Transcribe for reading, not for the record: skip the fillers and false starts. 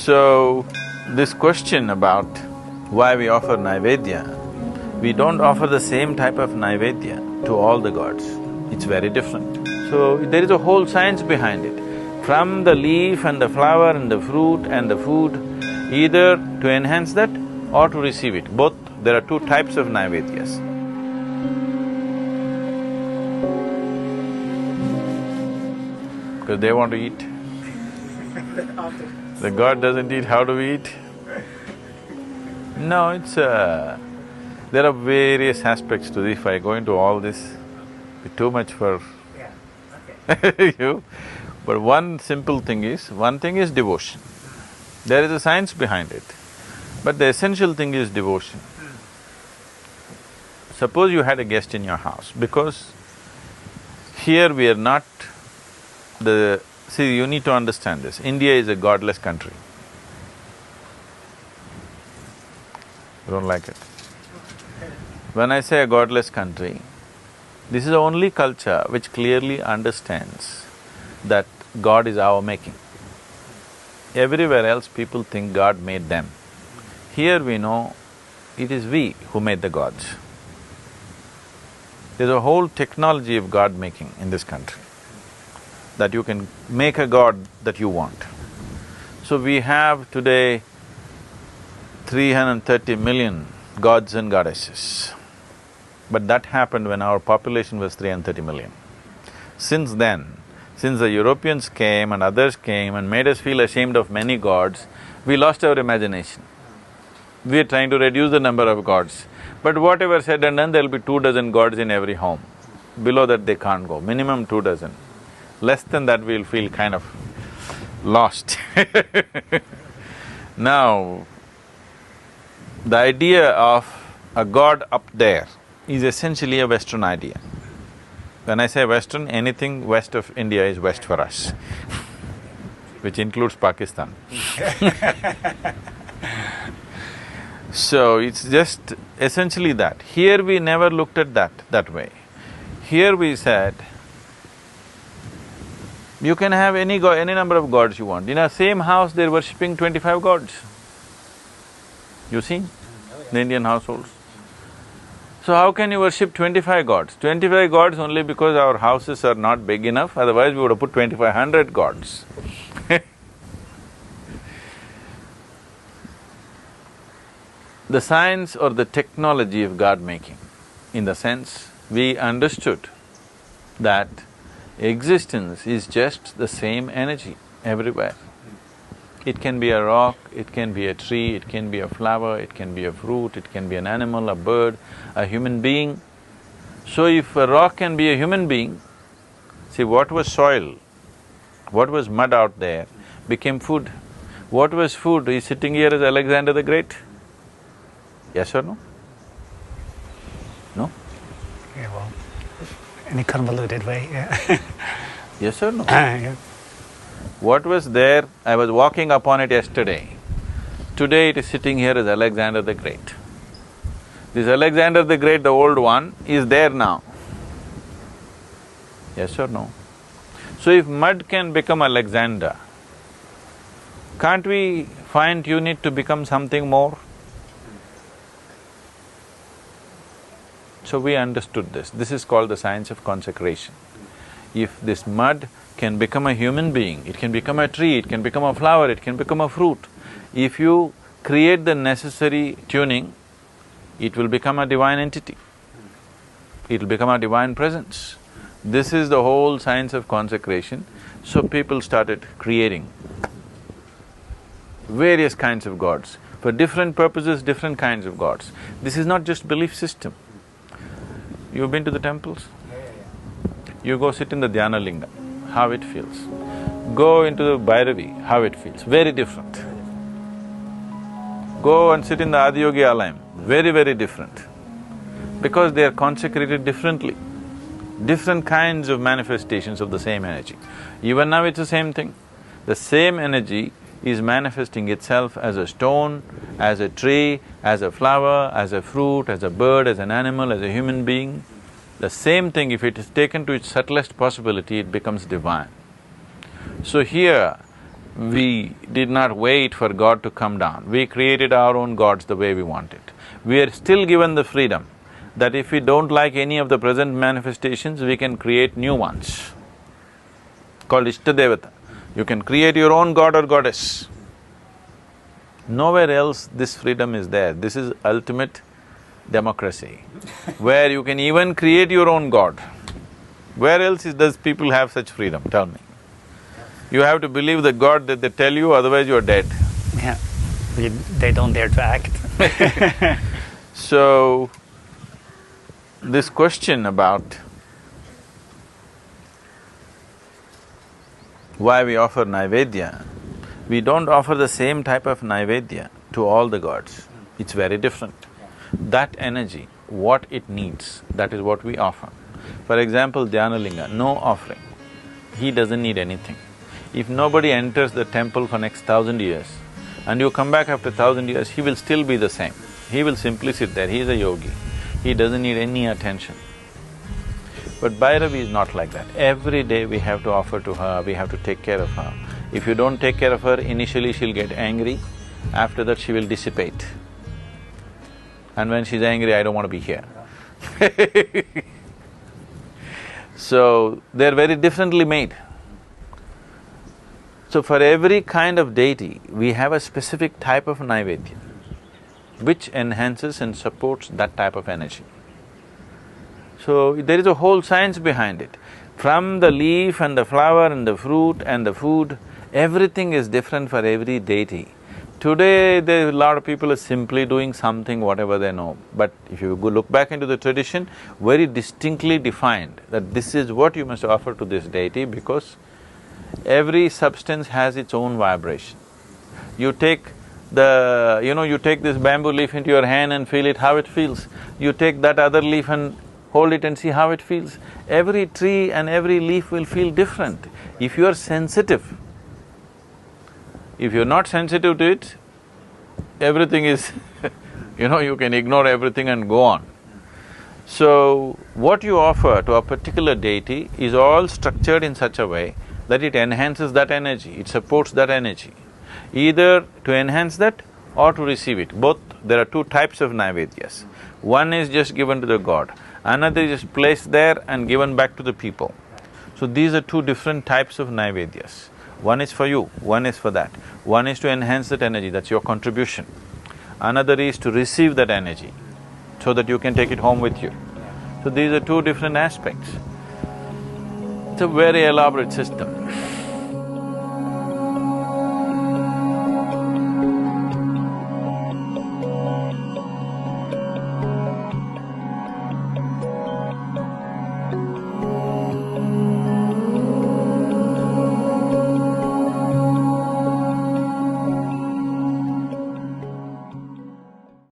So, this question about why we offer Naivedya, we don't offer the same type of Naivedya to all the gods, it's very different. So, there is a whole science behind it. From the leaf and the flower and the fruit and the food, either to enhance that or to receive it, both, there are two types of Naivedyas. Because they want to eat. The god doesn't eat, how do we eat? No, it's there are various aspects to this. If I go into all this, it's too much for you. But one simple thing is, one thing is devotion. There is a science behind it, but the essential thing is devotion. Suppose you had a guest in your house, because here we are not the… See, you need to understand this, India is a godless country. You don't like it? When I say a godless country, this is the only culture which clearly understands that God is our making. Everywhere else people think God made them. Here we know it is we who made the gods. There's a whole technology of God making in this country, that you can make a god that you want. So we have today 330 million gods and goddesses. But that happened when our population was 330 million. Since then, since the Europeans came and others came and made us feel ashamed of many gods, we lost our imagination. We are trying to reduce the number of gods. But whatever said and done, there'll be 2 dozen gods in every home. Below that they can't go, minimum 2 dozen. Less than that we'll feel kind of lost Now, the idea of a god up there is essentially a Western idea. When I say Western, anything west of India is West for us which includes Pakistan So, it's just essentially that. Here we never looked at that way. Here we said, you can have any number of gods you want. In a same house, they're worshipping 25 gods. You see, the Indian households. So how can you worship 25 gods? 25 gods only because our houses are not big enough, otherwise we would have put 2500 gods The science or the technology of God making, in the sense, we understood that existence is just the same energy everywhere. It can be a rock, it can be a tree, it can be a flower, it can be a fruit, it can be an animal, a bird, a human being. So if a rock can be a human being, see what was soil, what was mud out there became food. What was food is sitting here as Alexander the Great. Yes or no? No? Yeah, well, in a convoluted way, yeah. Yes or no? Yeah. What was there, I was walking upon it yesterday. Today it is sitting here as Alexander the Great. This Alexander the Great, the old one, is there now. Yes or no? So if mud can become Alexander, can't we fine-tune it to become something more? So we understood this. This is called the science of consecration. If this mud can become a human being, it can become a tree, it can become a flower, it can become a fruit. If you create the necessary tuning, it will become a divine entity. It will become a divine presence. This is the whole science of consecration. So people started creating various kinds of gods. For different purposes, different kinds of gods. This is not just belief system. You've been to the temples? You go sit in the Dhyana Linga, how it feels. Go into the Bhairavi, how it feels, very different. Go and sit in the Adiyogi Alayam, very, very different. Because they are consecrated differently. Different kinds of manifestations of the same energy. Even now it's the same thing. The same energy is manifesting itself as a stone, as a tree, as a flower, as a fruit, as a bird, as an animal, as a human being. The same thing, if it is taken to its subtlest possibility, it becomes divine. So here, We did not wait for God to come down. We created our own gods the way we wanted. We are still given the freedom that if we don't like any of the present manifestations, we can create new ones, called Ishtadevata. You can create your own god or goddess. Nowhere else this freedom is there. This is ultimate democracy, where you can even create your own god. Where else does people have such freedom? Tell me. You have to believe the god that they tell you, otherwise you're dead. Yeah, they don't dare to act. So, this question about why we offer Naivedya, we don't offer the same type of Naivedya to all the gods. It's very different. That energy, what it needs, that is what we offer. For example, Dhyanalinga, no offering. He doesn't need anything. If nobody enters the temple for next 1,000 years and you come back after 1,000 years, he will still be the same. He will simply sit there, he is a yogi. He doesn't need any attention. But Bhairavi is not like that. Every day we have to offer to her, we have to take care of her. If you don't take care of her, initially she'll get angry, after that she will dissipate. And when she's angry, I don't want to be here. So, they're very differently made. So for every kind of deity, we have a specific type of Naivedya, which enhances and supports that type of energy. So there is a whole science behind it. From the leaf and the flower and the fruit and the food, everything is different for every deity. Today, a lot of people are simply doing something, whatever they know. But if you go look back into the tradition, very distinctly defined that this is what you must offer to this deity, because every substance has its own vibration. You take you take this bamboo leaf into your hand and feel it, how it feels. You take that other leaf and hold it and see how it feels. Every tree and every leaf will feel different. If you are sensitive, if you're not sensitive to it, everything is you can ignore everything and go on. So, what you offer to a particular deity is all structured in such a way that it enhances that energy, it supports that energy. Either to enhance that or to receive it. Both, there are two types of Naivedyas. One is just given to the god, another is just placed there and given back to the people. So these are two different types of Naivedyas. One is for you, one is for that. One is to enhance that energy, that's your contribution. Another is to receive that energy, so that you can take it home with you. So these are two different aspects. It's a very elaborate system.